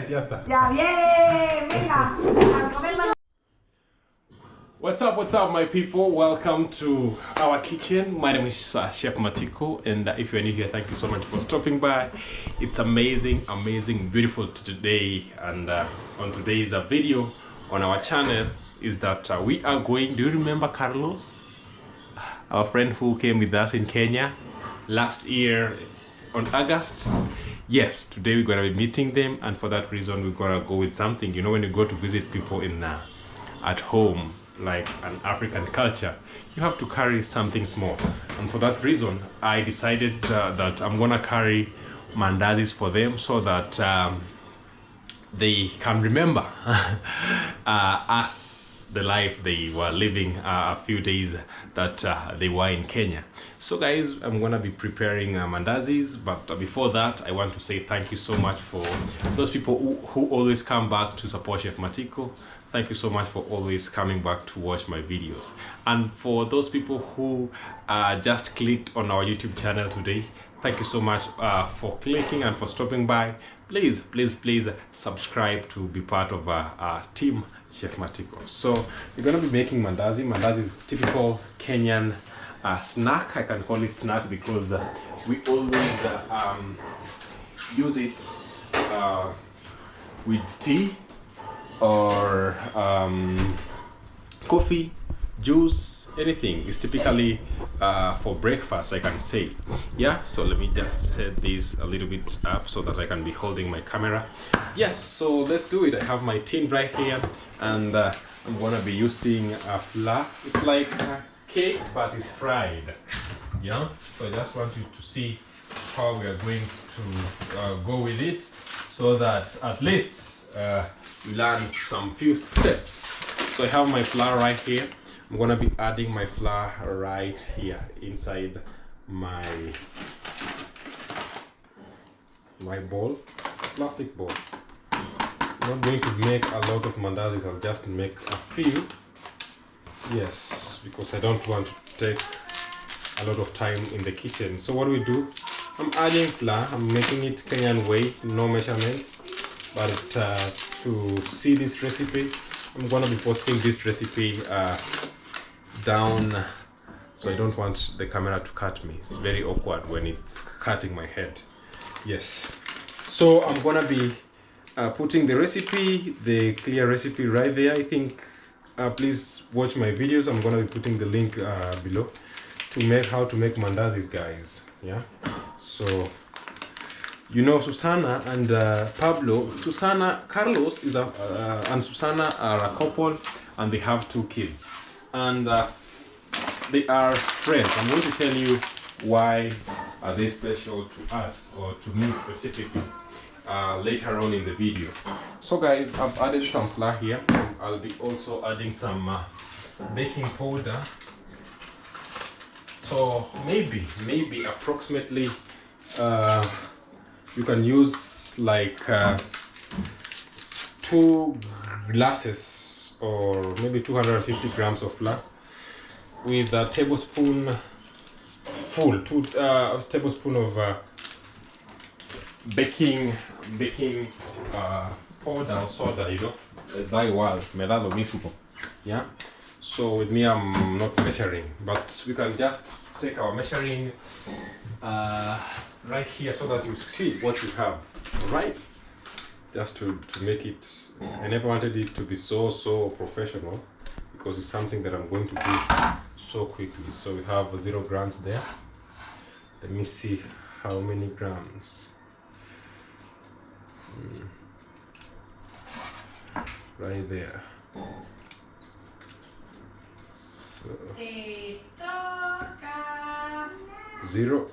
Yes, ya está. Ya, bien, venga, a comer. What's up, my people? Welcome to our kitchen. My name is Chef Matiko, and if you're new here, thank you so much for stopping by. It's amazing, beautiful today. And on today's video on our channel is that we are going. Do you remember Carlos, our friend who came with us in Kenya last year on August? Yes, today we're gonna be meeting them, and for that reason, we're gonna go with something. You know, when you go to visit people in at home, like an African culture, you have to carry something small, and for that reason I decided that I'm gonna carry mandazis for them so that they can remember us, the life they were living a few days that they were in Kenya. So guys, I'm gonna be preparing mandazis, but before that I want to say thank you so much for those people who always come back to support Chef Matiko. Thank you so much for always coming back to watch my videos. And for those people who just clicked on our YouTube channel today, thank you so much for clicking and for stopping by. Please subscribe to be part of our team Chef Matiko. So we're gonna be making mandazi. Mandazi is typical Kenyan snack. I can call it snack because we always use it with tea or coffee, juice, anything. It's typically for breakfast, I can say. Yeah, so let me just set this a little bit up so that I can be holding my camera. Yes, so let's do it. I have my tin right here, and I'm gonna be using a flour. It's like a cake, but it's fried. Yeah, so I just want you to see how we are going to go with it, so that at least we learn some few steps. So I have my flour right here. I'm gonna be adding my flour right here inside my bowl, plastic bowl. I'm not going to make a lot of mandazis. I'll just make a few. Yes, because I don't want to take a lot of time in the kitchen. So what we do, I'm adding flour. I'm making it Kenyan way, no measurements. But to see this recipe, I'm gonna be posting this recipe down, so I don't want the camera to cut me. It's very awkward when it's cutting my head. Yes, so I'm gonna be putting the recipe, the clear recipe right there. I think please watch my videos. I'm gonna be putting the link below to make how to make mandazis, guys. Yeah, so you know, Susana and Pablo, Carlos is and Susana are a couple, and they have 2 kids, and they are friends. I'm going to tell you why are they special to us, or to me specifically, later on in the video. So guys, I've added some flour here. I'll be also adding some baking powder. So maybe approximately you can use like 2 glasses or maybe 250 grams of flour with a tablespoon full, 2 tablespoon of baking powder or soda, you know, yeah. So with me, I'm not measuring, but we can just take our measuring right here so that you see what you have, right? Just to make it, I never wanted it to be so professional, because it's something that I'm going to do so quickly. So we have 0 grams there. Let me see how many grams. Right there. So 0.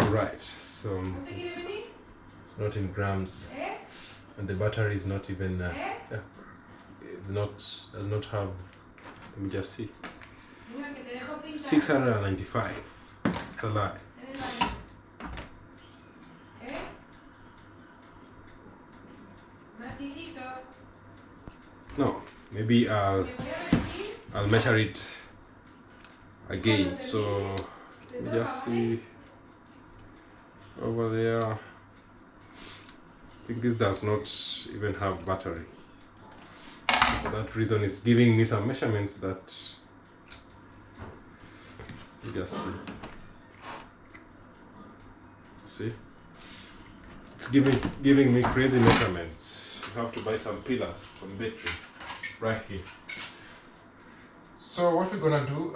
Right, so it's not in grams, and the battery is not even does not have, let me just see, 695. It's a lie. No, maybe I'll measure it again. So Just see over there. I think this does not even have battery. For that reason, it's giving me some measurements that you just see. It's giving me crazy measurements. You have to buy some pillars from battery right here. So what we're gonna do,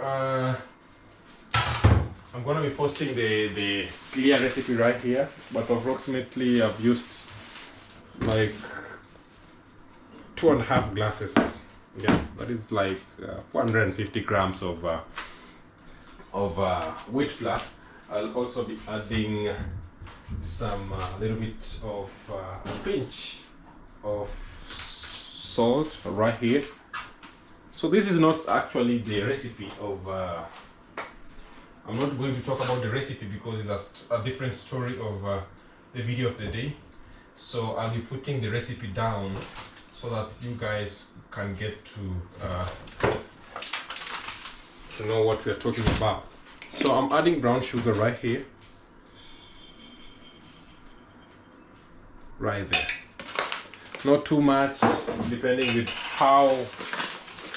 I'm gonna be posting the clear recipe right here, but approximately I've used like 2.5 glasses. Yeah, that is like 450 grams of wheat flour. I'll also be adding some little bit of a pinch of salt right here. So this is not actually the recipe of I'm not going to talk about the recipe because it's a different story of the video of the day. So I'll be putting the recipe down so that you guys can get to know what we are talking about. So I'm adding brown sugar right here, right there. Not too much, depending with how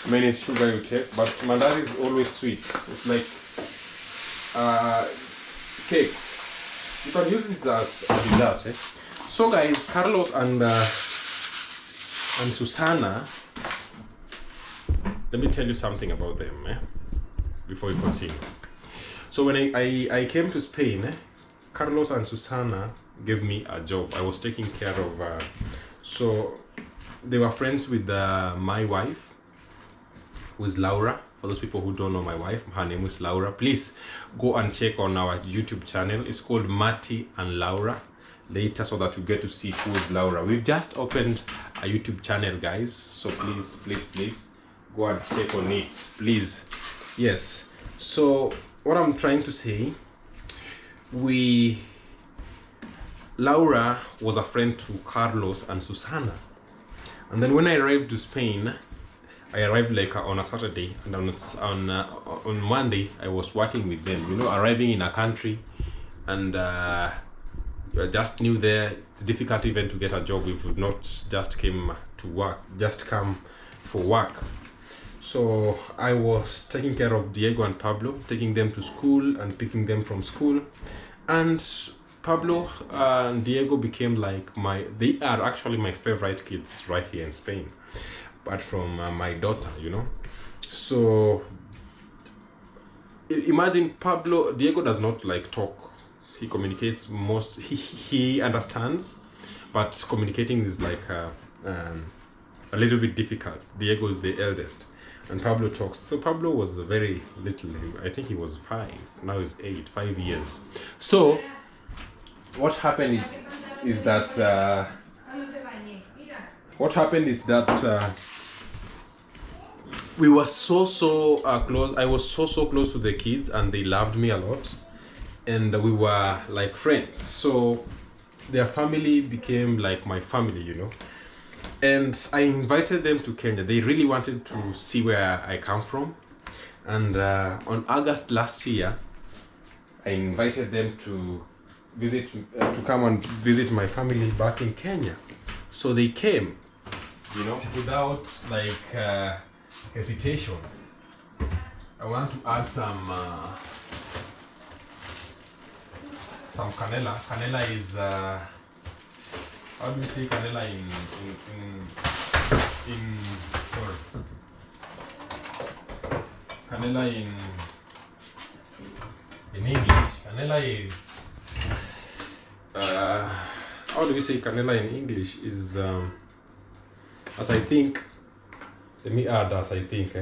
many sugar you take, but mandazi is always sweet. It's like cakes. You can use it as a dessert. Eh? So guys, Carlos and Susana, let me tell you something about them before we continue. So when I came to Spain, Carlos and Susana gave me a job. I was taking care of, so they were friends with my wife, who is Laura. For those people who don't know my wife, her name is Laura. Please go and check on our YouTube channel. It's called Mati and Laura later, so that you get to see who is Laura. We've just opened a YouTube channel, guys, so please go and check on it, please. Yes, so what I'm trying to say, Laura was a friend to Carlos and Susana, and then when I arrived to Spain, I arrived like on a Saturday, and on Monday I was working with them. You know, arriving in a country and you're just new there, it's difficult even to get a job if you've not just come for work. So I was taking care of Diego and Pablo, taking them to school and picking them from school. And Pablo and Diego became like they are actually my favorite kids right here in Spain, apart from my daughter, you know. So imagine Diego does not like talk. He communicates he understands, but communicating is like a little bit difficult. Diego is the eldest, and Pablo talks. So Pablo was very little. I think he was 5. Now he's 8. 5 years. So what happened is that we were so close. I was so close to the kids, and they loved me a lot, and we were like friends. So their family became like my family, you know. And I invited them to Kenya. They really wanted to see where I come from, and on August last year, I invited them to come and visit my family back in Kenya. So they came, you know, without like hesitation. I want to add some canela. Canela is how do you say canela in sorry, canela in English. Canela is how do we say canela in English is as I think. Let me add as I think.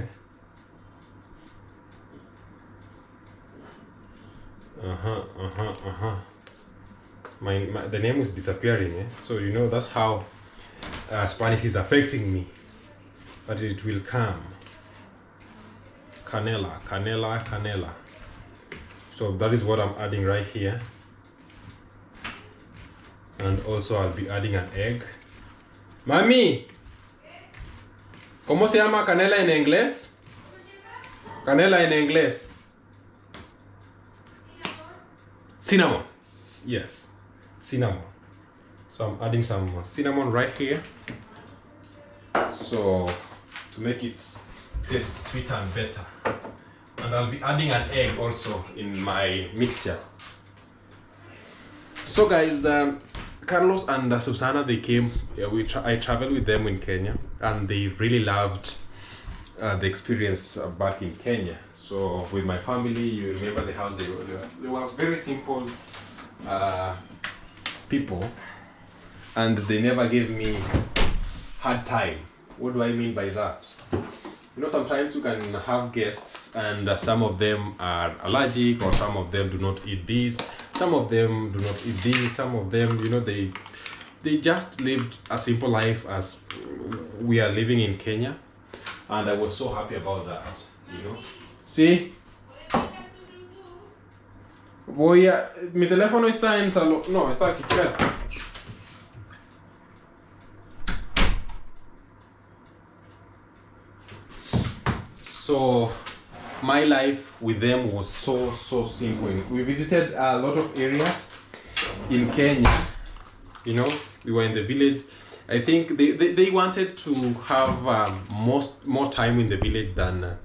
The name is disappearing. So you know that's how Spanish is affecting me, but it will come. Canela. So that is what I'm adding right here, and also I'll be adding an egg. Mami, ¿cómo se llama canela en inglés? Canela en inglés. cinnamon. Yes, cinnamon. So I'm adding some cinnamon right here. So to make it taste sweeter and better. And I'll be adding an egg also in my mixture. So guys, Carlos and Susana, they came. I traveled with them in Kenya, and they really loved the experience back in Kenya. So with my family, you remember the house, they were very simple people, and they never gave me hard time. What do I mean by that? You know, sometimes you can have guests and some of them are allergic, or some of them do not eat this, some of them do not eat this, some of them, you know, they just lived a simple life as we are living in Kenya, and I was so happy about that, you know. See? Voy a... Mi teléfono está en salón. No, está aquí, espera. So my life with them was so simple. We visited a lot of areas in Kenya. You know, we were in the village. I think they wanted to have more time in the village than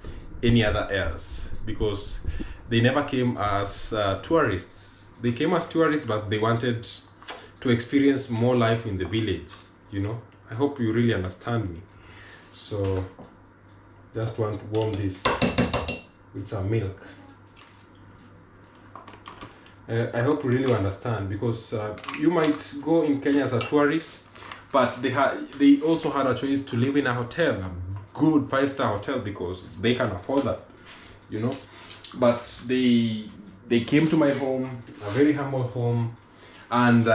any other else, because they never came as tourists. They came as tourists, but they wanted to experience more life in the village. You know, I hope you really understand me. So just want to warm this with some milk. I hope you really understand, because you might go in Kenya as a tourist, but they also had a choice to live in a hotel, a good 5-star hotel, because they can afford that, you know. But they came to my home, a very humble home, and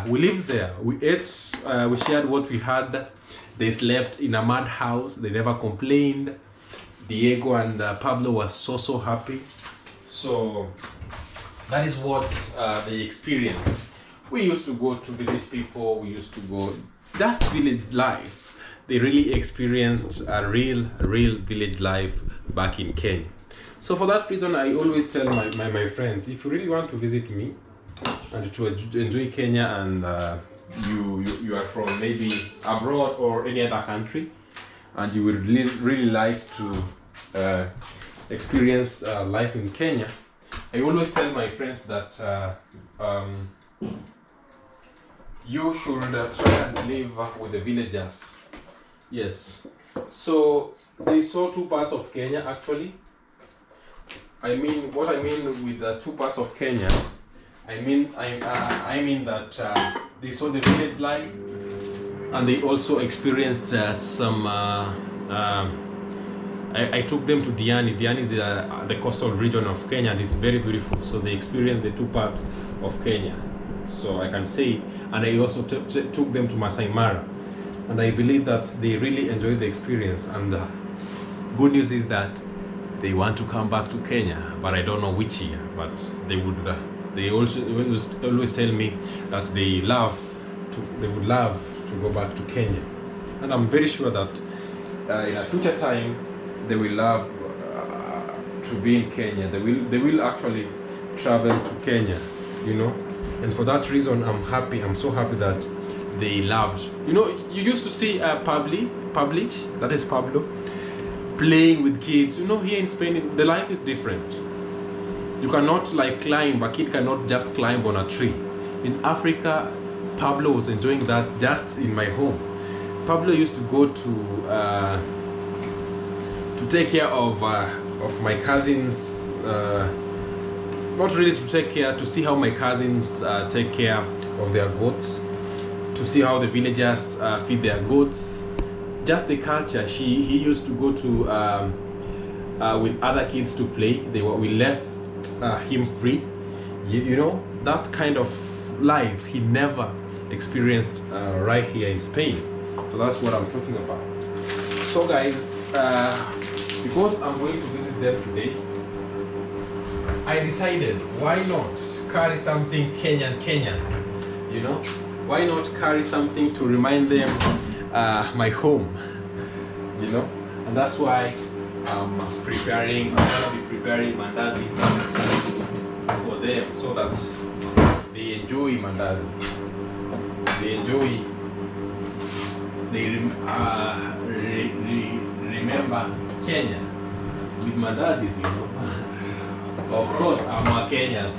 we lived there. We ate, we shared what we had. They slept in a mud house. They never complained. Diego and Pablo were so happy. So that is what they experienced. We used to go to visit people. We used to go just village life. They really experienced a real village life back in Kenya. So for that reason, I always tell my friends, if you really want to visit me and to enjoy Kenya, and you are from maybe abroad or any other country, and you would really like to experience life in Kenya, I always tell my friends that you should try and live with the villagers. Yes. So they saw two parts of Kenya actually. I mean, what I mean with the two parts of Kenya, I mean that they saw the village life, and they also experienced some. I took them to Diani. Diani is the coastal region of Kenya, and it's very beautiful. So they experienced the two parts of Kenya. So I can say, and I also took them to Masai Mara, and I believe that they really enjoyed the experience. And good news is that they want to come back to Kenya, but I don't know which year. But they would. They also always tell me that they would love to go back to Kenya, and I'm very sure that in a future time they will love to be in Kenya. They will actually travel to Kenya, you know. And for that reason, I'm happy. I'm so happy that they loved. You know, you used to see Pablich, that is Pablo, playing with kids. You know, here in Spain, the life is different. You cannot like climb. A kid cannot just climb on a tree. In Africa, Pablo was enjoying that just in my home. Pablo used to go to take care of my cousins. Not really to take care, to see how my cousins take care of their goats, to see how the villagers feed their goats. Just the culture. He used to go to with other kids to play. We left him free. You know, that kind of life he never experienced right here in Spain. So that's what I'm talking about. So guys, because I'm going to visit them today, I decided, why not carry something Kenyan, you know? Why not carry something to remind them my home, you know? And that's why I'm going to be preparing mandazis for them, so that they enjoy mandazi. They enjoy. They remember Kenya with mandazis, you know. Of course, I'm a Kenyan.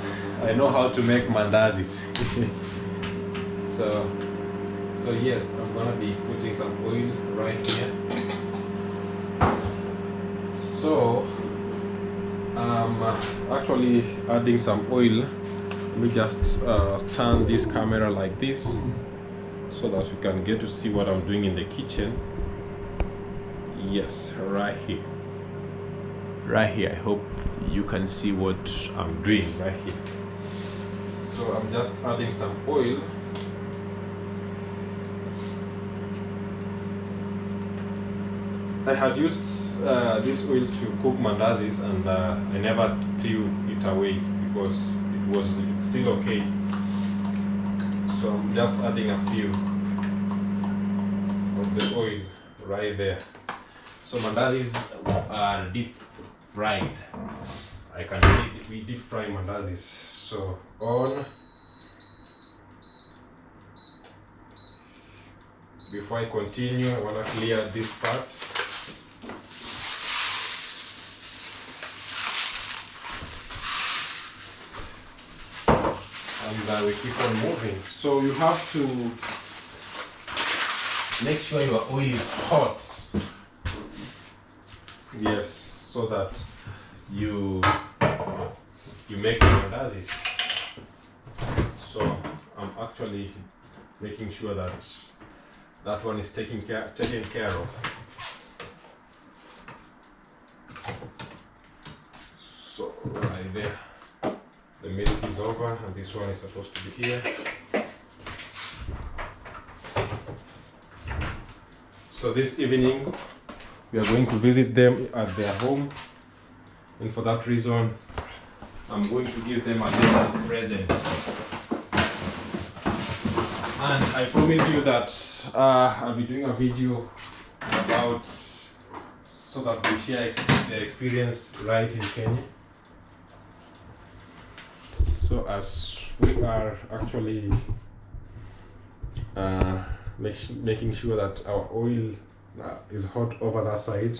I know how to make mandazis. So yes, I'm gonna be putting some oil right here. So I'm actually adding some oil. Let me just turn this camera like this so that you can get to see what I'm doing in the kitchen. Yes, right here. Right here. I hope you can see what I'm doing right here. So I'm just adding some oil. I had used this oil to cook mandazis, and I never threw it away because it's still okay. So I'm just adding a few of the oil right there. So mandazis are deep fried. We deep fry mandazis. So on. Before I continue, I want to clear this part. And we keep on moving. So you have to make sure your oil is hot. Yes, so that you make the mandazis. So I'm actually making sure that that one is taken care of. So right there, the milk is over, and this one is supposed to be here. So this evening we are going to visit them at their home, and for that reason I'm going to give them a little present. And I promise you that I'll be doing a video about so that they share their experience right in Kenya. So as we are actually making sure that our oil is hot over that side,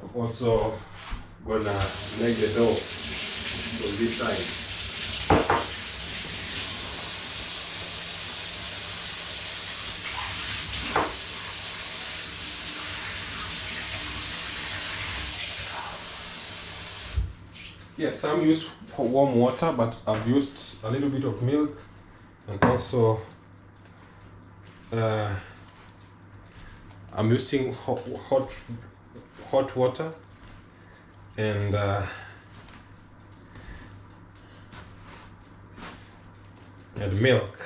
I'm also gonna make the dough on this side. Yes, some use warm water, but I've used a little bit of milk, and also I'm using hot water and milk.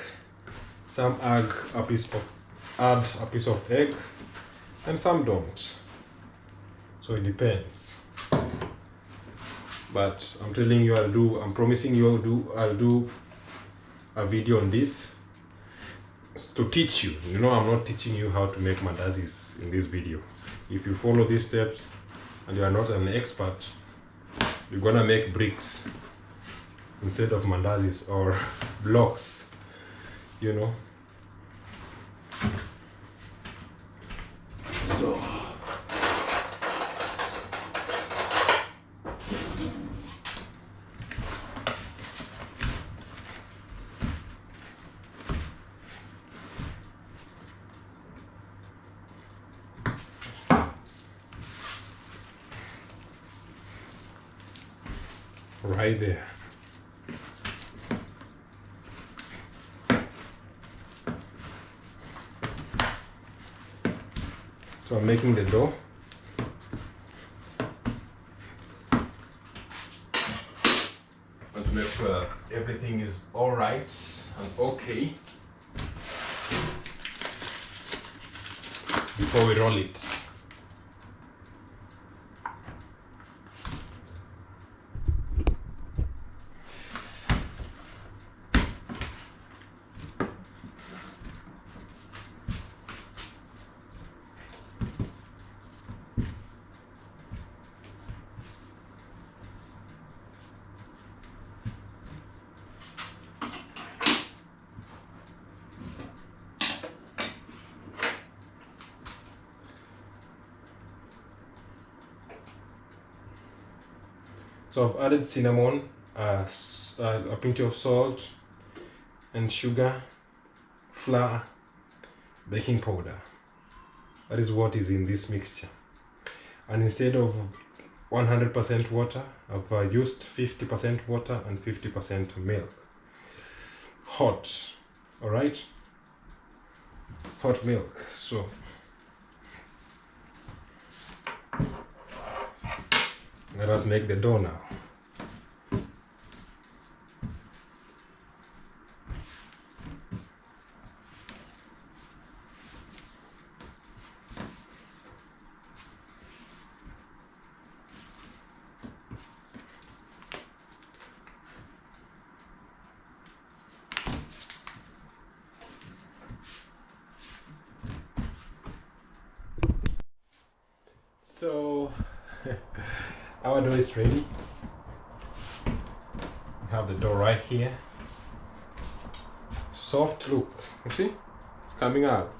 Some add a piece of egg, and some don't. So it depends. But I'm telling you, I'm promising you I'll do a video on this to teach you. You know, I'm not teaching you how to make mandazis in this video. If you follow these steps and you are not an expert, you're gonna make bricks instead of mandazis, or blocks, you know. So right there. So I'm making the dough. Want to make sure that everything is all right and okay before we roll it. So I've added cinnamon, a pinch of salt, and sugar, flour, baking powder. That is what is in this mixture. And instead of 100% water, I've used 50% water and 50% milk. Hot, all right? Hot milk. So let us make the dough now. So our dough is ready. We have the dough right here. Soft, look, you see? It's coming out.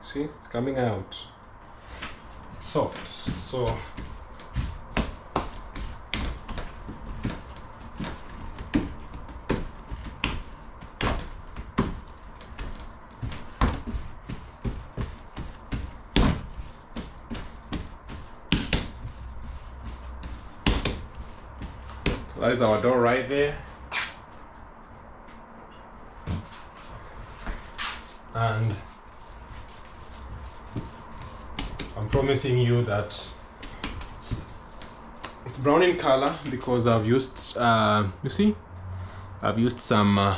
See, it's coming out. Soft. So that is our dough right there. And I'm promising you that it's brown in color because I've used, you see, I've used some,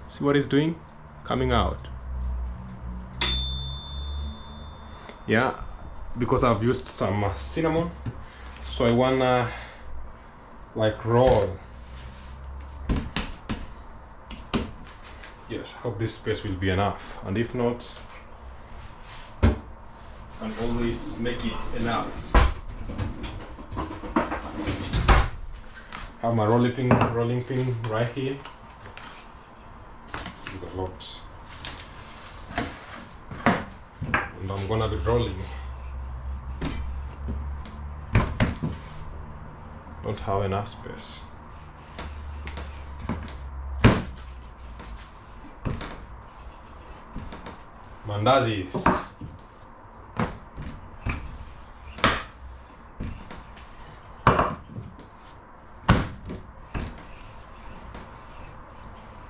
see what it's doing? Coming out. Yeah, because I've used some cinnamon. So I wanna like roll. Yes, hope this space will be enough, and if not, I can always make it enough. Have my rolling pin right here. There's a lot, and I'm gonna be rolling. Don't have enough space. Mandazis.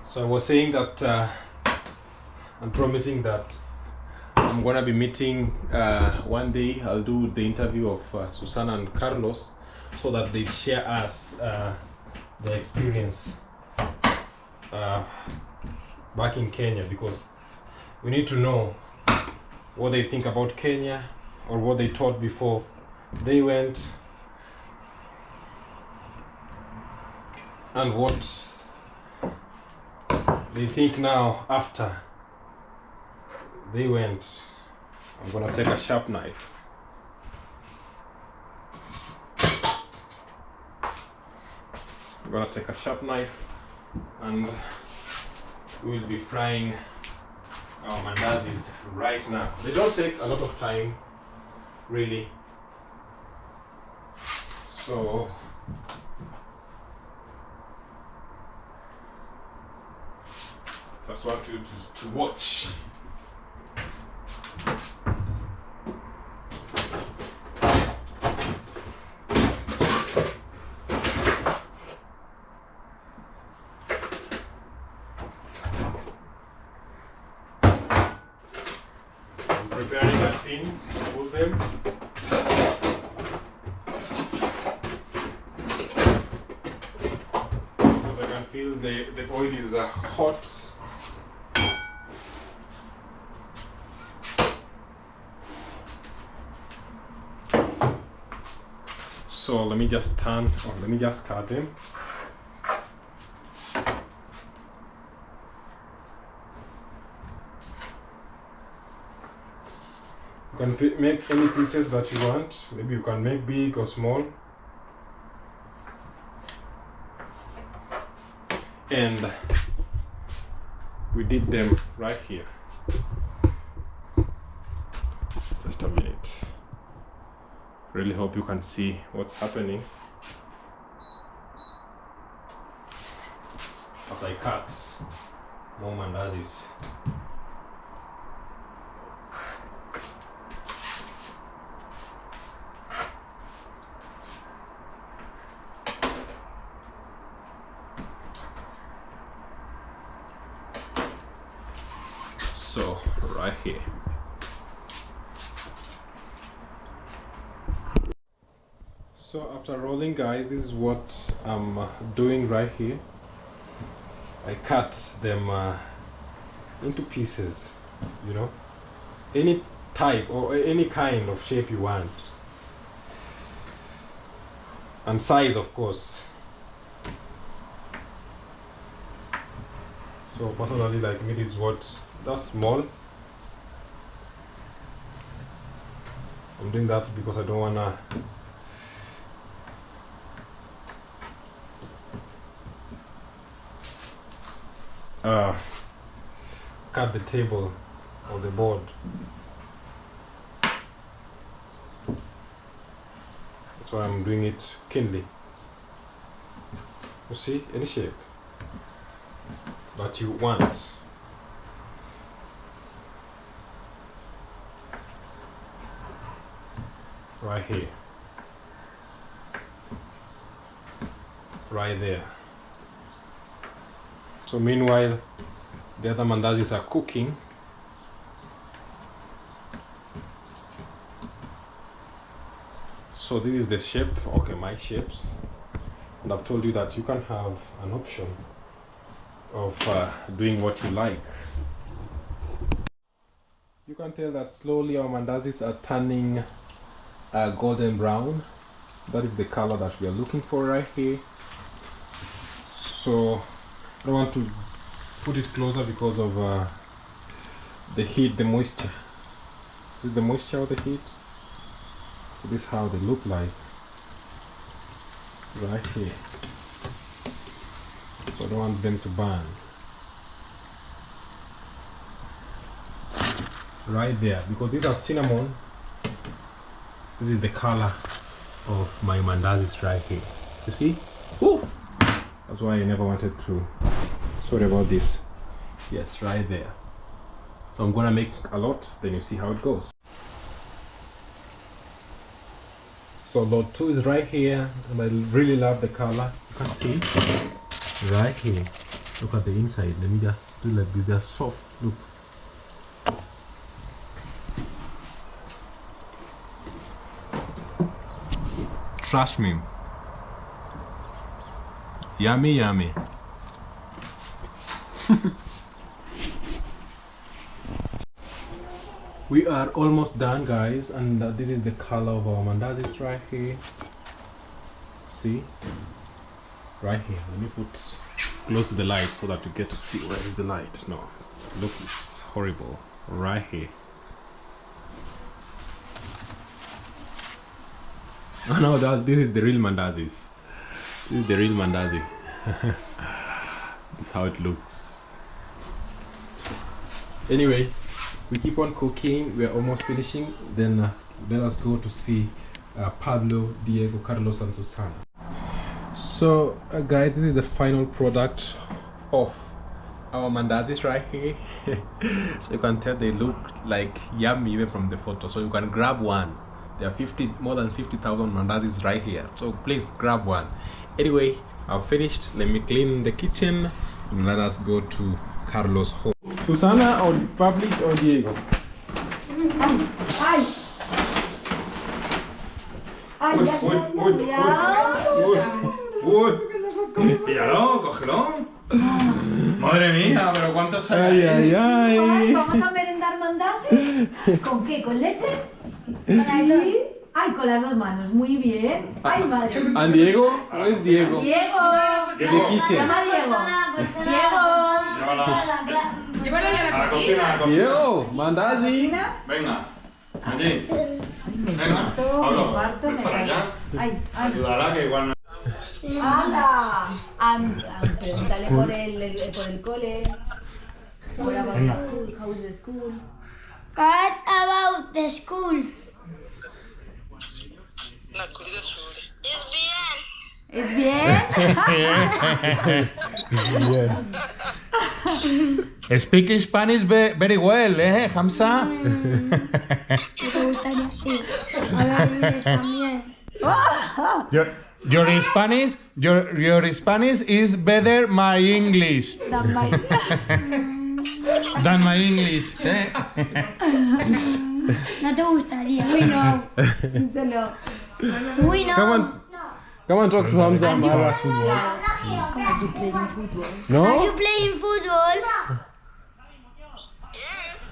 So I was saying that I'm promising that I'm gonna be meeting one day. I'll do the interview of Susana and Carlos so that they share us their experience back in Kenya, because we need to know what they think about Kenya or what they thought before they went and what they think now after they went. I'm gonna take a sharp knife. I'm gonna take a sharp knife and we'll be frying our mandazis right now. They don't take a lot of time, really. So just want you to watch. Preparing a tin to put them. Because I can feel the oil is hot. So let me just turn, or let me just cut them. You can make any pieces that you want. Maybe you can make big or small. And we did them right here. Just a minute. Really hope you can see what's happening as I cut more mandazis. So right here. So after rolling, guys, this is what I'm doing right here. I cut them into pieces, you know, any type or any kind of shape you want, and size, of course. So personally, like me, this is what that's small. I'm doing that because I don't wanna cut the table or the board. That's why I'm doing it keenly. You see, any shape that you want. Right here. Right there. So meanwhile, the other mandazis are cooking. So this is the shape, okay, my shapes. And I've told you that you can have an option of doing what you like. You can tell that slowly our mandazis are turning golden brown. That is the color that we are looking for right here. So I don't want to put it closer because of the heat, the moisture. Is it the moisture or the heat? So this is how they look like right here. So I don't want them to burn. Right there, because these are cinnamon. This is the color of my mandazis right here. You see? Oof! That's why I never wanted to. Sorry about this. Yes, right there. So I'm gonna make a lot, then you see how it goes. So load 2 is right here, and I really love the color. You can see right here. Look at the inside. Let me just do like this. They're soft. Look. Trust me. Yummy, yummy. We are almost done, guys, and this is the color of our mandazis right here. See? Right here. Let me put close to the light so that you get to see where is the light. No, it looks horrible. Right here. Oh no, this is the real mandazis. This is the real mandazi. This is how it looks. Anyway, we keep on cooking. We are almost finishing. Then let us go to see Pablo, Diego, Carlos and Susana. So guys, this is the final product of our mandazis right here. So you can tell they look like yummy even from the photo. So you can grab one. There are more than 50,000 mandazis right here. So please grab one. Anyway, I've finished. Let me clean the kitchen and let us go to Carlos' home. Susana or Pablo or Diego? Ay. Ay, ya, Píllalo, cógelo. Madre mía, pero ¿cuántos hay? Ay, ay, ay. Ay, vamos a merendar mandazi. ¿Con qué? ¿Con leche? ¿Sí? Ay, con las dos manos. Muy bien. Ay, madre. ¿And Diego? ¿Where is Diego? Diego. The kitchen. Llama a Diego. Diego. Llévalo ya a la cocina. Diego, mandazi. Venga, allí. Venga, Me Pablo, parto, ven me para allá. Ay, ay. Ayudará que igual no. ¡Anda! Pregúntale por el cole. What about the school? How is the school? What about the school? Bien. Yeah. Speak Spanish very well, Hamza? ¿Te gustaría sí, hablar inglés también? Your Spanish is better my English than my English. No te gustaría. We know. Díselo. Uy, no. Come on, talk to Hamza And you- about football. Are you playing football? Are No? you playing football?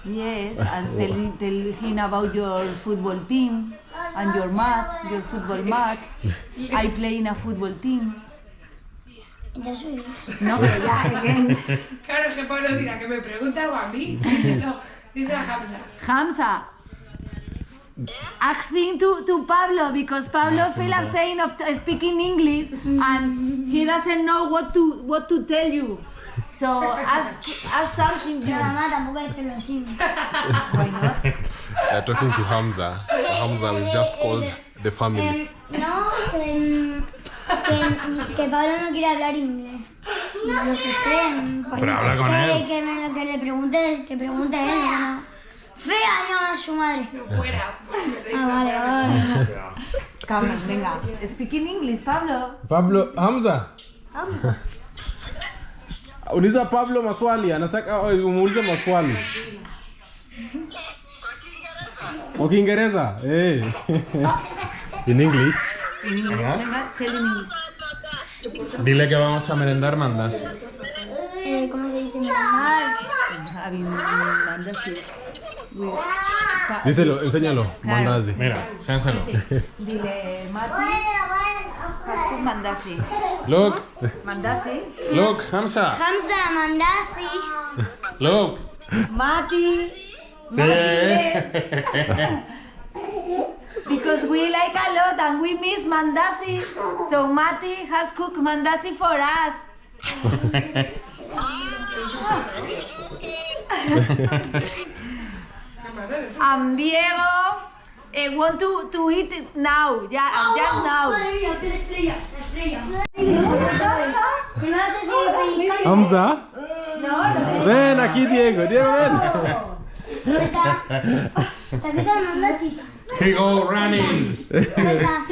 Yes, and tell him about your football team and your match, your football match. I play in a football team. Ya soy. No, pero ya, again. Claro, es que Pablo dirá que me pregunta algo a mí. No, dice a Hamza. Hamza, asking to Pablo because Pablo feel ashamed of speaking English and he doesn't know what to tell you. So ask something. Pero mamá tampoco hay que hacerlo así. Why not? They're talking to Hamza. Hamza is just called the family. No, que Pablo no quiere hablar inglés. Lo que sé. Pues, Pero habla con él. Que le pregunte, que pregunte él. ¿No? Fea llama a su madre. Fuera. Vale. Come on, venga. Speaking English, Pablo. Pablo, Hamza. Uliza Pablo maswali, anataka umuulize maswali. Kwa Kiingereza? Eh. In English? In English, venga, tell in English. Dile que vamos a merendar mandas. ¿Cómo se dice? Normal. Having mandazi. Díselo, enséñalo. Claro. Mandazi. Mira, sénselo. Dile, Mati, has cooked mandazi. Look, Mandazi. look, Hamza. Hamza, mandazi. Look. Mati. Sí. Because we like a lot and we miss mandazi. So Mati has cooked mandazi for us. Diego want to eat it now. Yeah, just now. Madre mía, que la estrella. Que me vas a seguir pellizcando. Hamza? Ven aquí, Diego. Diego, ven. ¿Dónde está? ¿Te quitan mandazis? He go running. ¿Dónde está?